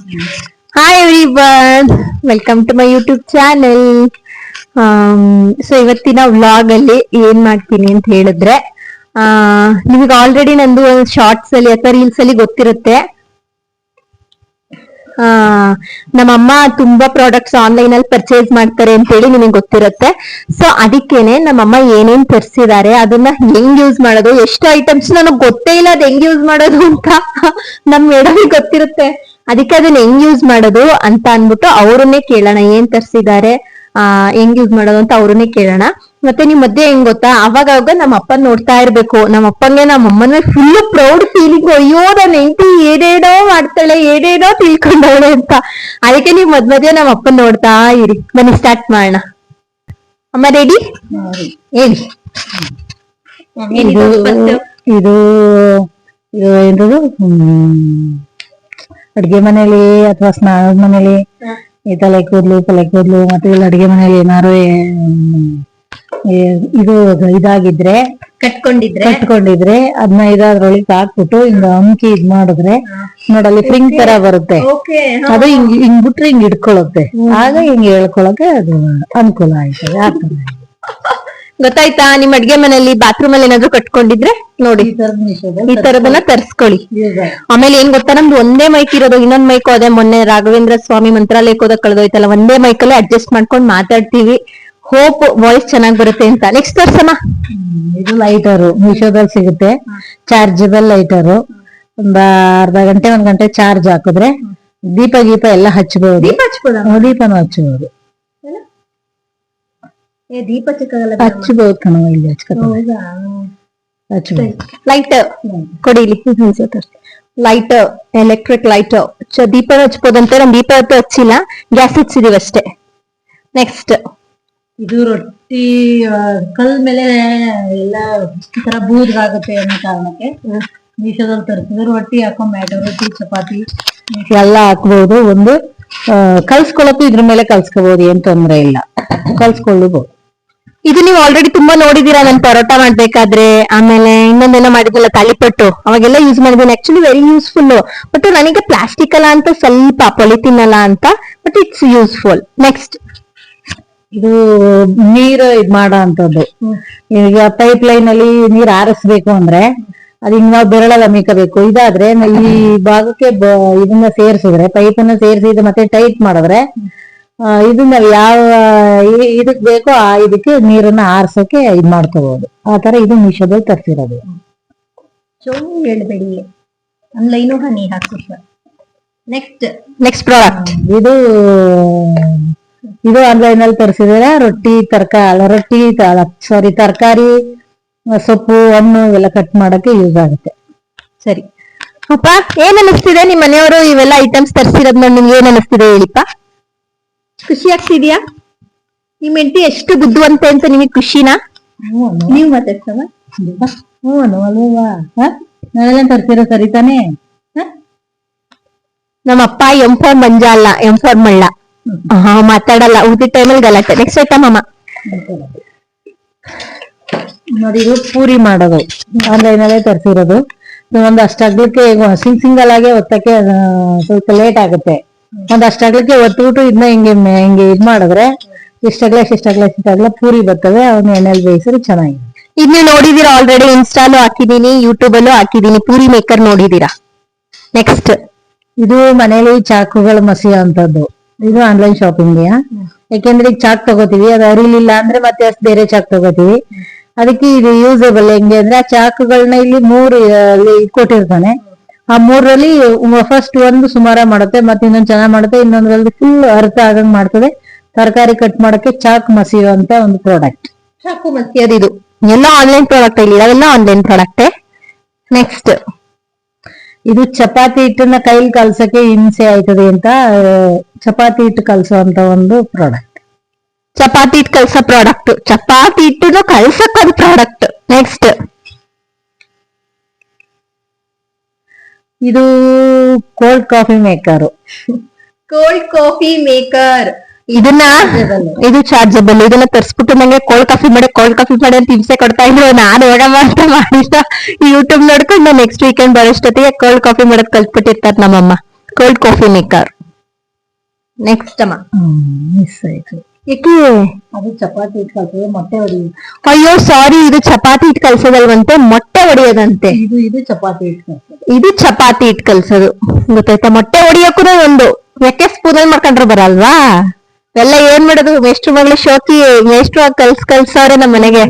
Hi everyone, welcome to my YouTube channel. So ಇವತ್ತಿನ vlog ಅಲ್ಲಿ ಏನ್ ಮಾಡ್ತೀನಿ ಅಂತ ಹೇಳಿದ್ರೆ ನಿಮಗೆ ಆಲ್ರೆಡಿ ನಂದು ಒಂದು ಶಾರ್ಟ್ಸ್ ಅಲ್ಲಿ ಅಥವಾ ರೀಲ್ಸ್ ಅಲ್ಲಿ ಗೊತ್ತಿರುತ್ತೆ. ನಮ್ಮಮ್ಮ ತುಂಬಾ ಪ್ರಾಡಕ್ಟ್ಸ್ ಆನ್ಲೈನ್ ಅಲ್ಲಿ ಪರ್ಚೇಸ್ ಮಾಡ್ತಾರೆ ಅಂತ ಹೇಳಿ ನಿಮಗೆ ಗೊತ್ತಿರುತ್ತೆ. ಸೊ ಅದಕ್ಕೇನೆ ನಮ್ಮಮ್ಮ ಏನೇನ್ ತರಿಸಿದ್ದಾರೆ, ಅದನ್ನ ಹೆಂಗ್ ಯೂಸ್ ಮಾಡೋದು, ಎಷ್ಟು ಐಟಮ್ಸ್ ನನಗೆ ಗೊತ್ತೇ ಇಲ್ಲ ಅದ್ ಹೆಂಗ್ ಯೂಸ್ ಮಾಡೋದು ಅಂತ ನಮ್ ಮೇಡಮ್ ಗೊತ್ತಿರುತ್ತೆ. ಅದಕ್ಕೆ ಅದನ್ನ ಹೆಂಗ್ ಯೂಸ್ ಮಾಡೋದು ಅಂತ ಅನ್ಬಿಟ್ಟು ಅವ್ರನ್ನೇ ಕೇಳೋಣ, ಏನ್ ತರ್ಸಿದ್ದಾರೆ, ಹೆಂಗ್ ಯೂಸ್ ಮಾಡೋದು ಅಂತ ಅವ್ರನ್ನೇ ಕೇಳೋಣ. ಮತ್ತೆ ನಿಮ್ ಮಧ್ಯೆ ಹೆಂಗ್ ಗೊತ್ತಾ, ಅವಾಗ ನಮ್ಮ ಅಪ್ಪ ನೋಡ್ತಾ ಇರ್ಬೇಕು. ನಮ್ಮ ಅಪ್ಪಂಗೆ ನಮ್ಮ ಅಮ್ಮನ ಫುಲ್ ಪ್ರೌಡ್ ಫೀಲಿಂಗ್, ಅಯ್ಯೋ ನನ್ನ ಹೆಂಡತಿ ಏನೇನೋ ಮಾಡ್ತಾಳೆ, ಏನೇನೋ ತಿಳ್ಕೊಂಡವಳೆ ಅಂತ. ಅದಕ್ಕೆ ನೀವು ಮಧ್ಯ ನಮ್ಮ ಅಪ್ಪನ್ ನೋಡ್ತಾ ಇರಿ. ಬನ್ನಿ ಸ್ಟಾರ್ಟ್ ಮಾಡೋಣ. ಅಮ್ಮ ರೆಡಿ? ಹೇಳಿ. ಇದು ಇದು ಇದು ಅಡ್ಗೆ ಮನೇಲಿ ಅಥವಾ ಸ್ನಾನದ ಮನೇಲಿ ಈ ತಲೆ ಕೂದ್ಲು ಮತ್ತೆ ಇಲ್ಲಿ ಅಡ್ಗೆ ಮನೇಲಿ ಏನಾರು ಇದು ಇದಾಗಿದ್ರೆ ಕಟ್ಕೊಂಡಿದ್ರೆ ಅದನ್ನ ಇದ್ರೊಳಗೆ ಹಾಕ್ಬಿಟ್ಟು ಹಿಂಗ ಅಂಕಿ ಇದ್ ಮಾಡಿದ್ರೆ ನೋಡಲ್ಲಿ ಫ್ರಿಂಗ್ ತರ ಬರುತ್ತೆ. ಅದು ಹಿಂಗ್ ಬಿಟ್ರೆ ಹಿಂಗ್ ಇಟ್ಕೊಳತ್ತೆ. ಆಗ ಹಿಂಗ್ ಹೇಳ್ಕೊಳಕ್ಕೆ ಅದು ಅನುಕೂಲ ಆಯ್ತದೆ. ಆತರ ಗೊತ್ತಾಯ್ತಾ? ನಿಮ್ ಅಡ್ಗೆ ಮನೆಯಲ್ಲಿ ಬಾತ್ರೂಮ್ ಅಲ್ಲಿ ಏನಾದ್ರು ಕಟ್ಕೊಂಡಿದ್ರೆ ನೋಡಿ ಈ ತರದನ್ನ ತರ್ಸ್ಕೊಳ್ಳಿ. ಆಮೇಲೆ ಏನ್ ಗೊತ್ತಾ, ನಮ್ದು ಒಂದೇ ಮೈಕ್ ಇರೋದು. ಇನ್ನೊಂದ್ ಮೈಕ್ ಅದೇ ಮೊನ್ನೆ ರಾಘವೇಂದ್ರ ಸ್ವಾಮಿ ಮಂತ್ರಾಲಯಕ್ಕೆ ಹೋದಾಗ ಕಳೆದೋಯ್ತಲ್ಲ, ಒಂದೇ ಮೈಕ್ ಅಲ್ಲಿ ಅಡ್ಜಸ್ಟ್ ಮಾಡ್ಕೊಂಡ್ ಮಾತಾಡ್ತೀವಿ. ಹೋಪ್ ವಾಯ್ಸ್ ಚೆನ್ನಾಗ್ ಬರುತ್ತೆ ಅಂತ. ನೆಕ್ಸ್ಟ್ ತರ್ಸಮ್ಮ. ಇದು ಲೈಟರು ಮೀಶೋದಲ್ಲಿ ಸಿಗುತ್ತೆ, ಚಾರ್ಜಬಲ್ ಲೈಟರು. ಒಂದ್ ಅರ್ಧ ಗಂಟೆ 1 ಗಂಟೆ ಚಾರ್ಜ್ ಹಾಕಿದ್ರೆ ದೀಪ ಎಲ್ಲ ಹಚ್ಚಬಹುದು. ದೀಪನೂ ಹಚ್ಚಬಹುದು. ಹಚ್ಚಬಹುದು ಕಣ, ಇಲ್ಲಿ ಹಚ್ಚಬಹುದು. ಲೈಟ್ ಕೊಡಿ ಇಲ್ಲಿ. ಲೈಟ್, ಎಲೆಕ್ಟ್ರಿಕ್ ಲೈಟ್, ದೀಪ ಹಚ್ಬೋದಂತೆ. ನಮ್ ದೀಪ ಹೊತ್ತು ಹಚ್ಚಿಲ್ಲ, ಗ್ಯಾಸ್ ಹಚ್ಚಿದೀವಿ ಅಷ್ಟೇ. ನೆಕ್ಸ್ಟ್ ಇದು ರೊಟ್ಟಿ ಕಲ್ ಮೇಲೆ ಎಲ್ಲ ಈ ತರ ಬೂದ್ಗಾಗುತ್ತೆ ಅನ್ನೋ ಕಾರಣಕ್ಕೆ ಮೀಶೋದಲ್ಲಿ ತರಿಸಿದ್ರೆ ರೊಟ್ಟಿ ಹಾಕೊಂಡ್ ರೊಟ್ಟಿ ಚಪಾತಿ ಎಲ್ಲ ಹಾಕ್ಬಹುದು. ಒಂದು ಕಲ್ಸ್ಕೊಳಕ್ಕೂ ಇದ್ರ ಮೇಲೆ ಕಲ್ಸ್ಕೋಬಹುದು, ಏನ್ ತೊಂದ್ರೆ ಇಲ್ಲ, ಕಲ್ಸ್ಕೊಳ್ಳಬಹುದು. ಇದು ನೀವು ಆಲ್ರೆಡಿ ತುಂಬಾ ನೋಡಿದೀರಾ, ನನ್ ಪರೋಟ ಮಾಡ್ಬೇಕಾದ್ರೆ. ಆಮೇಲೆ ಇನ್ನೊಂದೇನೋ ಮಾಡಿದ್ರಲ್ಲ ತಾಳಿಪಟ್ಟು, ಅವಾಗೆಲ್ಲ ಯೂಸ್ ಮಾಡಿದ್ದೀನಿ. Actually very useful. ಬಟ್ ನನಗೆ ಪ್ಲಾಸ್ಟಿಕ್ ಅಲ್ಲ ಅಂತ ಸ್ವಲ್ಪ, ಪಾಲಿಥಿನ್ ಅಲ್ಲ ಅಂತ, ಬಟ್ ಇಟ್ಸ್ ಯೂಸ್ಫುಲ್. ನೆಕ್ಸ್ಟ್ ಇದು ನೀರು ಇದ್ ಮಾಡೋ ಅಂತದ್ದು. ಈಗ ಪೈಪ್ ಲೈನ್ ಅಲ್ಲಿ ನೀರ್ ಆರಿಸ್ಬೇಕು ಅಂದ್ರೆ ಅದ್ ಹಿಂಗ್ ನಾವು ಬೆರಳಲ್ಲ ಮಿಕ್ಕಬೇಕು. ಇದಾದ್ರೆ ಈ ಭಾಗಕ್ಕೆ ಇದನ್ನ ಸೇರ್ಸಿದ್ರೆ, ಪೈಪ್ ಅನ್ನ ಸೇರಿಸಿದ್ರೆ ಮತ್ತೆ ಟೈಟ್ ಮಾಡಿದ್ರೆ ಇದನ್ನ ಯಾವ ಇದಕ್ ಬೇಕೋ ಆ ಇದಕ್ಕೆ ನೀರನ್ನ ಆರ್ಸೋಕೆ ಇದ್ ಮಾಡ್ಕೋಬಹುದು. ಆತರ ಇದು ಮೀಶೋದಲ್ಲಿ ತರ್ಸಿರೋದು. ಹೇಳ್ಬೇಡಿ, ಆನ್ಲೈನು ಹನಿ ಹಾಕ್ಸ. ನೆಕ್ಸ್ಟ್ ಪ್ರಾಡಕ್ಟ್ ಇದು ಆನ್ಲೈನ್ ಅಲ್ಲಿ ತರಿಸಿದ್ರೆ ತರಕಾರಿ, ಸೊಪ್ಪು, ಹಣ್ಣು ಇವೆಲ್ಲ ಕಟ್ ಮಾಡಕ್ಕೆ ಯೂಸ್ ಆಗುತ್ತೆ. ಸರಿ ಅಪ್ಪ, ಏನ್ ಅನಿಸ್ತಿದೆ ನಿಮ್ ಮನೆಯವರು ಇವೆಲ್ಲ ಐಟಮ್ಸ್ ತರಿಸಿರೋದ್ ನೋಡಿ? ನಿಮ್ಗೆ ಏನ್ ಅನಿಸ್ತಿದೆ ಹೇಳಿಪ್ಪ? ಖುಷಿ ಆಗ್ತಿದ್ಯಾ? ನಿಮ್ ಹೆಂಡತಿ ಎಷ್ಟು ಬುದ್ಧಿವಂತೆ ಅಂತ ನಿಮಗೆ ಖುಷಿನಾ? ನೀವ್ ಮಾತಾಡ್ತವ ನಾವೆಲ್ಲ ತರ್ಸಿರೋ ಸರಿ ತಾನೆ? ನಮ್ಮಪ್ಪ M4 ಮಂಜ ಅಲ್ಲ, M4 ಮಳ್ಳ. ಮಾತಾಡಲ್ಲ, ಊಟದ ಟೈಮಲ್ಲಿ ಗಲಾಟೆ. ನೆಕ್ಸ್ಟ್ ಐಟಮ್ ಅಮ್ಮ. ನೋಡಿ, ಇದು ಪೂರಿ ಮಾಡೋದು ಆನ್ಲೈನ್ ಅಲ್ಲೇ ತರಿಸಿರೋದು. ಒಂದ್ ಅಷ್ಟಾಗ್ಲಿಕ್ಕೆ ಸಿಂಗಲ್ ಆಗಿ ಒತ್ತಕ್ಕೆ ಸ್ವಲ್ಪ ಲೇಟ್ ಆಗುತ್ತೆ. ಒಂದ್ ಅಷ್ಟಾಗ್ಲಿಕ್ಕೆ ಒತ್ಬಿಟ್ಟು ಇದನ್ನ ಹಿಂಗೆ ಇದ್ ಮಾಡಿದ್ರೆ ಇಷ್ಟಾಗ್ಲ ಪೂರಿ ಬರ್ತವೆ. ಅವನ್ನ ಎಣ್ಣೆಲಿ ಬೇಯಿಸಿದ್ರೆ ಚೆನ್ನಾಗಿದೆ. ಇದ್ನ ನೋಡಿದೀರಾ ಆಲ್ರೆಡಿ, ಇನ್ಸ್ಟಾಲು ಹಾಕಿದೀನಿ, ಯೂಟ್ಯೂಬ್ ಅಲ್ಲೂ ಹಾಕಿದೀನಿ. ಪೂರಿ ಮೇಕರ್ ನೋಡಿದೀರಾ? ನೆಕ್ಸ್ಟ್ ಇದು ಮನೇಲಿ ಚಾಕುಗಳು ಮಸಿಯೋ ಅಂತದ್ದು. ಇದು ಆನ್ಲೈನ್ ಶಾಪಿಂಗ್. ಯಾಕೆಂದ್ರೆ ಈಗ ಚಾಕ್ ತಗೋತೀವಿ, ಅದು ಅರಿಲಿಲ್ಲ ಅಂದ್ರೆ ಮತ್ತೆ ಬೇರೆ ಚಾಕ್ ತಗೋತೀವಿ. ಅದಕ್ಕೆ ಇದು ಯೂಸಬಲ್. ಹೆಂಗೆ ಅಂದ್ರೆ ಆ ಚಾಕುಗಳನ್ನ ಇಲ್ಲಿ 3 ಕೊಟ್ಟಿರ್ತಾನೆ. ಆ 3ರಲ್ಲಿ ಫಸ್ಟ್ ಒಂದು ಸುಮಾರ ಮಾಡುತ್ತೆ, ಮತ್ತೆ ಇನ್ನೊಂದು ಚೆನ್ನಾಗ್ ಮಾಡುತ್ತೆ, ಇನ್ನೊಂದ್ರಲ್ಲಿ ಫುಲ್ ಅರ್ಥ ಆಗಂಗ್ ಮಾಡ್ತದೆ. ತರಕಾರಿ ಕಟ್ ಮಾಡಕ್ಕೆ ಚಾಕ್ ಮಸಿಯೋ ಅಂತ ಒಂದು ಪ್ರಾಡಕ್ಟ್. ಚಾಕು ಮಸಿಯೋದು ಇದು ಎಲ್ಲ ಆನ್ಲೈನ್ ಪ್ರಾಡಕ್ಟ್ ಇಲ್ಲಿ, ಅವೆಲ್ಲ ಆನ್ಲೈನ್ ಪ್ರಾಡಕ್ಟ್. ನೆಕ್ಸ್ಟ್ ಇದು ಚಪಾತಿ ಹಿಟ್ಟನ್ನ ಕೈಲಿ ಕಲ್ಸಕ್ಕೆ ಹಿಂಸೆ ಆಯ್ತದೆ ಅಂತ ಚಪಾತಿ ಹಿಟ್ಟು ಕಲ್ಸೋ ಅಂತ ಒಂದು ಪ್ರಾಡಕ್ಟ್. ಚಪಾತಿ ಹಿಟ್ಟು ಕಲ್ಸೋ ಪ್ರಾಡಕ್ಟ್, ಚಪಾತಿ ಹಿಟ್ಟನ್ನು ಕಲ್ಸಕ್ ಒಂದು ಪ್ರಾಡಕ್ಟ್. ನೆಕ್ಸ್ಟ್ ಇದು ಕೋಲ್ಡ್ ಕಾಫಿ ಮೇಕರ್. ಇದನ್ನ ಇದು ಚಾರ್ಜಬಲ್. ಇದನ್ನ ತರ್ಸ್ಬಿಟ್ಟು ನಂಗೆ ಕೋಲ್ಡ್ ಕಾಫಿ ಮಾಡಿ ಅಂತ ಹಿಂಸೆ ಕೊಡ್ತಾ ಇದ್ರು. ನಾನು ಹೋಗಮ್ಮ ಅಂತ ಮಾಡಿಲ್ಲ, ಯೂಟ್ಯೂಬ್ ನೋಡ್ಕೊಂಡು ನೆಕ್ಸ್ಟ್ ವೀಕೆಂಡ್ ಬರೋಷ್ಟೊತ್ತಿಗೆ ಕೋಲ್ಡ್ ಕಾಫಿ ಮಾಡೋದ್ ಕಲ್ತ್ಬಿಟ್ಟಿರ್ತಾರೆ ನಮ್ಮಮ್ಮ. Cold coffee maker. ನೆಕ್ಸ್ಟ್ ಅಮ್ಮ ಮಿಸ್ ಆಯ್ತು. ಏಕೆ? ಅದು ಚಪಾತಿ ಹಿಟ್ಟು ಕಲ್ಸಿದ್ರೆ ಮೊಟ್ಟೆ ಹೊಡಿ. ಅಯ್ಯೋ ಸಾರಿ, ಇದು ಚಪಾತಿ ಹಿಟ್ಟು ಕಲ್ಸೋದಲ್ವಂತೆ, ಮೊಟ್ಟೆ ಹೊಡಿಯೋದಂತೆ. ಇದು ಚಪಾತಿ ಹಿಟ್ಟು ಕಲ್ಸೋದು. ಇದು ಚಪಾತಿ ಹಿಟ್ಟು ಕಲ್ಸೋದು, ಗೊತ್ತಾಯ್ತಾ? ಮೊಟ್ಟೆ ಹೊಡಿಯಕ್ಕೂ ಒಂದು ಯಾಕೆ ಸ್ಪೂನಲ್ಲಿ ಮಾಡ್ಕೊಂಡ್ರೆ ಬರಲ್ವಾ? ಎಲ್ಲ ಏನ್ ಮಾಡೋದು, ಮೇಷ್ಟ್ರು ಮಗಳು ಶೋಕಿ ಮೇಷ್ಟ್ರು ಕಲ್ಸವ್ರೆ ನಮ್ಮ ಮನೆಗೆ.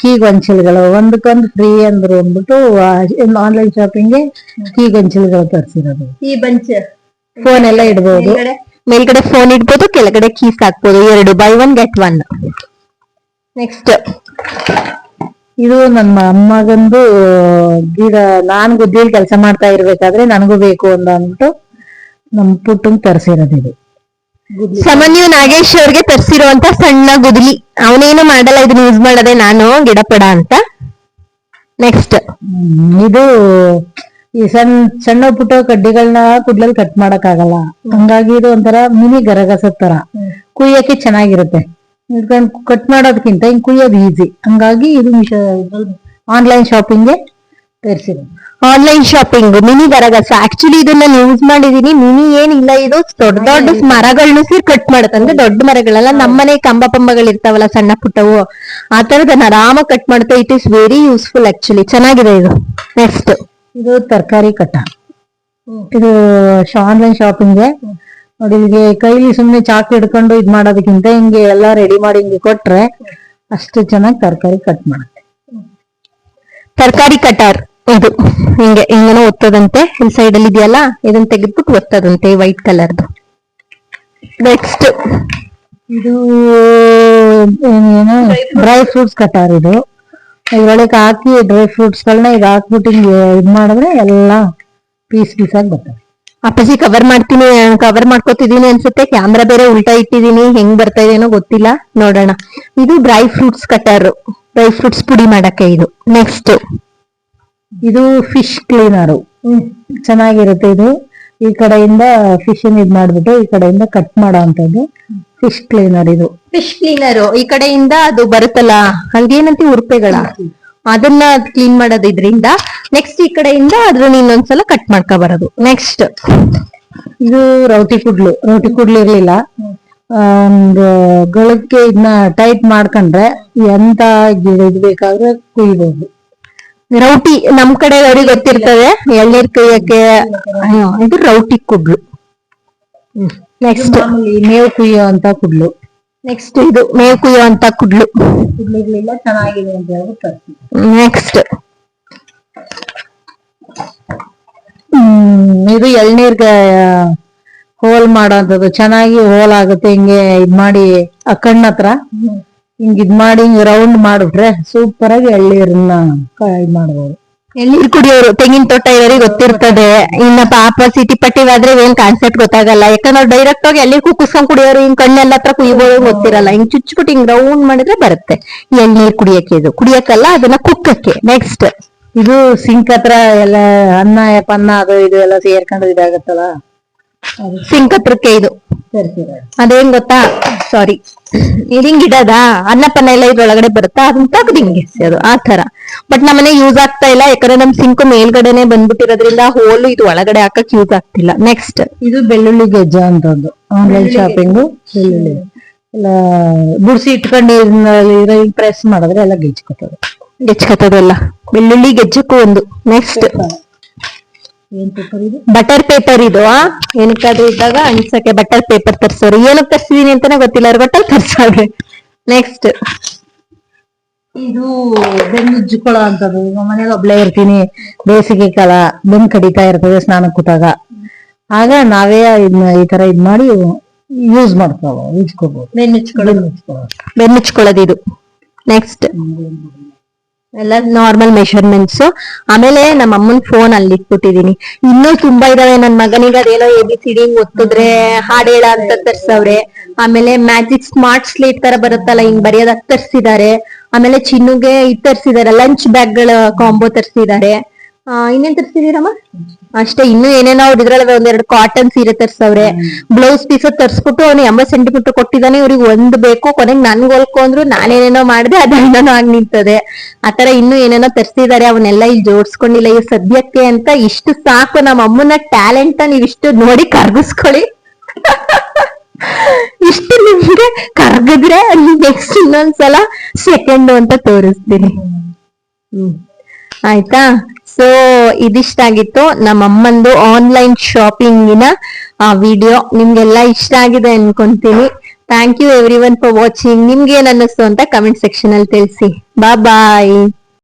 ಕೀ ಗೊಂಚಲುಗಳು ಒಂದಕ್ಕೊಂದು ಫ್ರೀ ಅಂದ್ರು ಅಂದ್ಬಿಟ್ಟು ಆನ್ಲೈನ್ ಶಾಪಿಂಗ್ಗೆ ಕೀ ಗೊಂಚಲುಗಳು ತರಿಸಿರೋದು. ಈ ಬಂಚ್ ಫೋನ್ ಎಲ್ಲ ಇಡ್ಬೋದು, ಮೇಲ್ಗಡೆ ಫೋನ್ ಇಡ್ಬೋದು, ಕೆಳಗಡೆ ಕೀಸ್ ಹಾಕ್ಬೋದು, 2 buy 1 get 1. ನೆಕ್ಸ್ಟ್ ಇದು ನನ್ನ ಅಮ್ಮಗಂದು ಗಿಡ, ನಾನ್ ಗುದ್ದಿಯಲ್ಲಿ ಕೆಲಸ ಮಾಡ್ತಾ ಇರ್ಬೇಕಾದ್ರೆ ನನಗೂ ಬೇಕು ಅಂತ ಅಂದ್ಬಿಟ್ಟು ನಮ್ ಪುಟ್ಟಂಗ್ ತರಿಸಿರೋದು. ಇದು ಸಮನ್ಯು ನಾಗೇಶ್ ಅವ್ರಿಗೆ ತರಿಸಿರುವಂತ ಸಣ್ಣ ಗುದ್ಲಿ. ಅವನೇನು ಮಾಡಲ್ಲ, ಇದನ್ನ ಯೂಸ್ ಮಾಡದೆ ನಾನು ಗಿಡಪಡ ಅಂತ. ನೆಕ್ಸ್ಟ್ ಇದು ಈ ಸಣ್ಣ ಪುಟ್ಟ ಕಡ್ಡಿಗಳನ್ನ ಕುಡ್ಲಲ್ಲಿ ಕಟ್ ಮಾಡಕ್ ಆಗಲ್ಲ, ಹಂಗಾಗಿ ಇದು ಒಂಥರ ಮಿನಿ ಗರಗಸದ ತರ ಕುಯ್ಯಕ್ಕೆ ಚೆನ್ನಾಗಿರುತ್ತೆ. ಇದ್ಕೊಂಡ್ ಕಟ್ ಮಾಡೋದಕ್ಕಿಂತ ಹಿಂಗ್ ಕುಯ್ಯೋದು ಈಸಿ, ಹಂಗಾಗಿ ಇದು ಆನ್ಲೈನ್ ಶಾಪಿಂಗ್ಗೆ ತರಿಸಿರೋದು. ಆನ್ಲೈನ್ ಶಾಪಿಂಗ್ ಮಿನಿ ಗರಗಸ. ಆಕ್ಚುಲಿ ಇದನ್ನ ಯೂಸ್ ಮಾಡಿದೀನಿ. ಮಿನಿ ಏನಿಲ್ಲ, ಇದು ದೊಡ್ಡ ದೊಡ್ಡ ಮರಗಳನ್ನ ಸೇರಿ ಕಟ್ ಮಾಡುತ್ತೆ. ಅಂದ್ರೆ ದೊಡ್ಡ ಮರಗಳೆಲ್ಲ ನಮ್ಮನೆ ಕಂಬ ಪಂಬಗಳಿರ್ತಾವಲ್ಲ ಸಣ್ಣ ಪುಟ್ಟವು, ಆ ತರದನ್ನ ಆರಾಮಾಗಿ ಕಟ್ ಮಾಡುತ್ತೆ. It is very useful actually, ಚೆನ್ನಾಗಿದೆ ಇದು. ನೆಕ್ಸ್ಟ್ ಇದು ತರಕಾರಿ ಕಟ್ಟ. ಇದು ಆನ್ಲೈನ್ ಶಾಪಿಂಗ್ಗೆ ನೋಡಿ, ಇಲ್ಲಿಗೆ ಕೈಲಿ ಸುಮ್ನೆ ಚಾಕು ಹಿಡ್ಕೊಂಡು ಇದ್ ಮಾಡೋದಕ್ಕಿಂತ ಹಿಂಗೆ ಎಲ್ಲಾ ರೆಡಿ ಮಾಡಿ ಹಿಂಗೆ ಕೊಟ್ರೆ ಅಷ್ಟು ಚೆನ್ನಾಗಿ ತರಕಾರಿ ಕಟ್ ಮಾಡುತ್ತೆ. ತರಕಾರಿ ಕಟಾರ್ ಇದು ಹಿಂಗೆ ಹಿಂಗೇನೋ ಒತ್ತದಂತೆ, ಇಲ್ಲಿ ಸೈಡ್ ಅಲ್ಲಿ ಇದೆಯಲ್ಲ, ಇದನ್ನ ತೆಗೆದ್ಬಿಟ್ಟು ಒತ್ತದಂತೆ, ವೈಟ್ ಕಲರ್ದು. ನೆಕ್ಸ್ಟ್ ಇದು ಏನು ಡ್ರೈ ಫ್ರೂಟ್ಸ್ ಕಟಾರ್. ಇದು ಇದ್ರೊಳಗೆ ಹಾಕಿ ಡ್ರೈ ಫ್ರೂಟ್ಸ್ ಗಳನ್ನ ಈಗ ಹಾಕ್ಬಿಟ್ಟು ಹಿಂಗೆ ಇದ್ ಮಾಡಿದ್ರೆ ಎಲ್ಲ ಪೀಸ್ ಆಗಿ ಬರ್ತವೆ. ಅಪ್ಪಾಜಿ ಕವರ್ ಮಾಡ್ಕೋತಿದೀನಿ ಅನ್ಸುತ್ತೆ, ಕ್ಯಾಮ್ರಾ ಬೇರೆ ಉಲ್ಟಾ ಇಟ್ಟಿದೀನಿ, ಹೆಂಗ್ ಬರ್ತಾ ಇದೆನೋ ಗೊತ್ತಿಲ್ಲ, ನೋಡೋಣ. ಇದು dry fruits cutter, dry fruits ಪುಡಿ ಮಾಡಕ್ಕೆ ಇದು. ನೆಕ್ಸ್ಟ್ ಇದು ಫಿಶ್ ಕ್ಲೀನರು, ಚೆನ್ನಾಗಿರುತ್ತೆ. ಇದು ಈ ಕಡೆಯಿಂದ ಫಿಶ್ ಇದ್ ಮಾಡ್ಬಿಟ್ಟು ಈ ಕಡೆಯಿಂದ ಕಟ್ ಮಾಡೋ ಅಂತದ್ದು ಫಿಶ್ ಕ್ಲೀನರ್. ಇದು ಫಿಶ್ ಕ್ಲೀನರ್ ಈ ಕಡೆಯಿಂದ ಅದು ಬರುತ್ತಲ್ಲ, ಅಲ್ಗೇನಂತ ಉರುಪೆಗಳ, ಅದನ್ನ ಕ್ಲೀನ್ ಮಾಡೋದು ಇದ್ರಿಂದ. ನೆಕ್ಸ್ಟ್ ಈ ಕಡೆಯಿಂದ ಅದ್ರನ್ನ ಇನ್ನೊಂದ್ಸಲ ಕಟ್ ಮಾಡ್ಕೊ ಬರೋದು. ನೆಕ್ಸ್ಟ್ ಇದು ರೌಟಿ ಕುಡ್ಲು ಇರ್ಲಿಲ್ಲ, ಒಂದು ಗಳಕ್ಕೆ ಇದನ್ನ ಟೈಟ್ ಮಾಡ್ಕೊಂಡ್ರೆ ಎಂತ ಗಿಡ ಇದು ಬೇಕಾದ್ರೆ ಕುಯ್ಬೋದು. ರೌಟಿ ನಮ್ ಕಡೆ ಅವ್ರಿಗೆ ಗೊತ್ತಿರ್ತದೆ, ಎಳ್ನೀರ್ ಕುಯ್ಯಕ್ಕೆ. ಇದು ರೌಟಿ ಕುಡ್ಲು. ನೆಕ್ಸ್ಟ್ ಮೇವು ಕುಯ್ಯೋ ಅಂತ ಕುಡ್ಲು. ನೆಕ್ಸ್ಟ್ ಇದು ಮೇವು ಕುಯ್ಯೋ ಅಂತ ಕುಡ್ಲು ಇರ್ಲಿಲ್ಲ, ಚೆನ್ನಾಗಿದೆ ಅಂತ ಹೇಳ್ಬಿಟ್ಟು. ನೆಕ್ಸ್ಟ್ ಇದು ಎಳ್ನೀರ್ಗೆ ಹೋಲ್ ಮಾಡೋಂಥದ್ದು, ಚೆನ್ನಾಗಿ ಹೋಲ್ ಆಗುತ್ತೆ. ಹಿಂಗೆ ಇದ್ ಮಾಡಿ ಆ ಕಣ್ಣ ಹತ್ರ ಹಿಂಗ್ ಇದ್ ಮಾಡಿ ಹಿಂಗ್ ರೌಂಡ್ ಮಾಡ್ಬಿಟ್ರೆ ಸೂಪರ್ ಆಗಿ ಎಳ್ನೀರನ್ನ ಇದ್ ಮಾಡ್ಬೋದು. ಎಳ್ನೀರ್ ಕುಡಿಯೋರು ತೆಂಗಿನ ತೋಟ ಇರೋರಿಗೆ ಗೊತ್ತಿರ್ತದೆ. ಇನ್ನ ಪಾಪ ಸಿಟಿ ಪಟ್ಟಿವಾದ್ರೆ ಏನ್ ಕಾನ್ಸೆಪ್ಟ್ ಗೊತ್ತಾಗಲ್ಲ, ಯಾಕಂದ್ರೆ ಡೈರೆಕ್ಟ್ ಆಗಿ ಎಳ್ನೀರ್ ಕುಸ್ಕೊಂಡ್ ಕುಡಿಯೋರು ಹಿಂಗ್ ಕಣ್ಣೆಲ್ಲ ಹತ್ರ ಕುಯ್ಬೋದು ಗೊತ್ತಿರಲ್ಲ. ಹಿಂಗ್ ಚುಚ್ಬಿಟ್ಟು ಹಿಂಗ್ ರೌಂಡ್ ಮಾಡಿದ್ರೆ ಬರುತ್ತೆ ಎಳ್ನೀರ್ ಕುಡಿಯಕ್ಕೆ. ಇದು ಕುಡಿಯಕ್ಕಲ್ಲ, ಅದನ್ನ ಕುಕ್ಕಕ್ಕೆ. ನೆಕ್ಸ್ಟ್ ಇದು ಸಿಂಕ್ ಹತ್ರ ಎಲ್ಲ ಅನ್ನ ಪನ್ನ ಅದು ಇದು ಎಲ್ಲ ಸೇರ್ಕೊಂಡು ಇದಾಗತ್ತಲ್ಲ, ಸಿಂಕ್ ಹತ್ರಕ್ಕೆ ಇದು. ಅದೇನ್ ಗೊತ್ತಾ, ಸಾರಿ, ಇದು ಹಿಂಗ್ ಇಡದ ಅನ್ನ ಪನ್ನ ಎಲ್ಲ ಇದ್ರೊಳಗಡೆ ಬರುತ್ತಾ, ಅದನ್ನ ತೆಗ್ದು ಹಿಂಗೆ ಎಸೆಯೋದು ಆ ತರ. ಬಟ್ ನಮ್ಮನೆ ಯೂಸ್ ಆಗ್ತಾ ಇಲ್ಲ, ಯಾಕಂದ್ರೆ ನಮ್ ಸಿಂಕ್ ಮೇಲ್ಗಡೆನೆ ಬಂದ್ಬಿಟ್ಟಿರೋದ್ರಿಂದ ಹೋಲು ಇದು ಒಳಗಡೆ ಹಾಕಕ್ ಯೂಸ್ ಆಗ್ತಿಲ್ಲ. ನೆಕ್ಸ್ಟ್ ಇದು ಬೆಳ್ಳುಳ್ಳಿ ಗೆಜ್ಜೆ ಅಂತದ್ದು, ಆನ್ಲೈನ್ ಶಾಪಿಂಗು. ಬೆಳ್ಳುಳ್ಳಿ ಎಲ್ಲ ಗುಡ್ಸಿ ಇಟ್ಕೊಂಡು ಪ್ರೆಸ್ ಮಾಡಿದ್ರೆ ಎಲ್ಲ ಗೆಜ್ಕತ್ತದೆಲ್ಲ. ಬೆಳ್ಳುಳ್ಳಿ ಗೆಜ್ಜಕ್ಕೂ ಒಂದು. Next butter paper. ಇದು ಏನಕ್ಕಾದ್ರೂ ಇದ್ದಾಗ ಅನ್ಸಕ್ಕೆ ಬಟರ್ ಪೇಪರ್ ತರ್ಸೋರು. ಏನಕ್ಕೆ ತರ್ಸಿದೀನಿ ಅಂತಾನೆ ಗೊತ್ತಿಲ್ಲ, ಅವ್ರ ಬಟ್ಟಲ್ ತರ್ಸೋರು. ನೆಕ್ಸ್ಟ್ ಇದು ಬೆನ್ನು ಉಜ್ಜಿಕೊಳ್ಳೋ ಅಂತದ್ದು. ಈಗ ಮನೇಲಿ ಒಬ್ಳೇ ಇರ್ತೀನಿ, ಬೇಸಿಗೆ ಕಾಲ, ಬೆನ್ನು ಕಡಿತಾ ಇರ್ತದೆ ಸ್ನಾನಕ್ಕೆ ಕೂತಾಗ, ಆಗ ನಾವೇ ಇದನ್ನ ಈ ತರ ಇದ್ ಮಾಡಿ ಯೂಸ್ ಉಜ್ಕೋಬಹುದು. ಬೆನ್ನುಚ್ಕೊಳ್ಳೋದು ಇದು. ನೆಕ್ಸ್ಟ್ ಎಲ್ಲ ನಾರ್ಮಲ್ ಮೆಷರ್ಮೆಂಟ್ಸ್. ಆಮೇಲೆ ನಮ್ಮ ಅಮ್ಮನ್ ಫೋನ್ ಅಲ್ಲಿ ಇಟ್ಬಿಟ್ಟಿದೀನಿ. ಇನ್ನೂ ತುಂಬಾ ಇದಾವೆ. ನನ್ ಮಗನಿಗೆ ಅದೇನೋ ABCD ಓದ್ತಿದ್ರೆ ಹಾಡ್ ಹೇಳ ಅಂತ ತರ್ಸವ್ರೆ. ಆಮೇಲೆ ಮ್ಯಾಜಿಕ್ ಸ್ಮಾರ್ಟ್ ಸ್ಲೇಟ್ ತರ ಬರುತ್ತಲ್ಲ, ಹಿಂಗ್ ಬರೆಯೋದಕ್ ತರ್ಸಿದ್ದಾರೆ. ಆಮೇಲೆ ಚಿನ್ನುಗೆ ಇದ್ ತರ್ಸಿದಾರೆ, ಲಂಚ್ ಬ್ಯಾಗ್ ಗಳ ಕಾಂಬೋ ತರ್ಸಿದ್ದಾರೆ. ಇನ್ನೇನ್ ತರ್ಸಿದೀರಮ್ಮ? ಅಷ್ಟೇ. ಇನ್ನು ಏನೇನೋ ಅವ್ರ ಇದ್ರೊಳಗೆ ಒಂದೆರಡು ಕಾಟನ್ ಸೀರೆ ತರ್ಸವ್ರೆ, ಬ್ಲೌಸ್ ಪೀಸ್ ತರ್ಸ್ಬಿಟ್ಟು ಅವ್ನು 80 ಸೆಂಟಿಮೀಟರ್ ಕೊಟ್ಟಿದ್ದಾನೆ, ಇವ್ರಿಗೆ ಒಂದ್ ಬೇಕು, ಕೊನೆಗೆ ನನ್ಗೆ ಹೊಲ್ಕೊ ಅಂದ್ರು, ನಾನೇನೇನೋ ಮಾಡಿದೆ, ಅದೆಲ್ಲನೂ ಆಗ್ ನಿಂತದೆ. ಆತರ ಇನ್ನು ಏನೇನೋ ತರ್ಸಿದಾರೆ, ಅವನ್ನೆಲ್ಲ ಇಲ್ಲಿ ಜೋಡ್ಸ್ಕೊಂಡಿಲ್ಲ ಈ ಸದ್ಯಕ್ಕೆ ಅಂತ. ಇಷ್ಟು ಸಾಕು, ನಮ್ಮ ಅಮ್ಮನ ಟ್ಯಾಲೆಂಟ್ ನೀವ್ ಇಷ್ಟು ನೋಡಿ ಕರ್ಗಿಸ್ಕೊಳ್ಳಿ. ಇಷ್ಟು ನಿಮ್ಗೆ ಕರ್ಗಿದ್ರೆ ನೆಕ್ಸ್ಟ್ ಇನ್ನೊಂದ್ಸಲ ಸೆಕೆಂಡ್ ಅಂತ ತೋರಿಸ್ತೀನಿ. ಆಯ್ತಾ? ಸೊ ಇದಿಷ್ಟ ಆಗಿತ್ತು ನಮ್ಮಮ್ಮಂದು ಆನ್ಲೈನ್ ಶಾಪಿಂಗಿನ ವಿಡಿಯೋ. ನಿಮ್ಗೆಲ್ಲ ಇಷ್ಟ ಆಗಿದೆ ಅನ್ಕೊಂತೀನಿ. Thank you everyone for watching. ನಿಮ್ಗೆ ಏನ್ ಅನ್ನಿಸ್ತು ಅಂತ ಕಮೆಂಟ್ ಸೆಕ್ಷನ್ ಅಲ್ಲಿ ತಿಳಿಸಿ. ಬಾಯ್.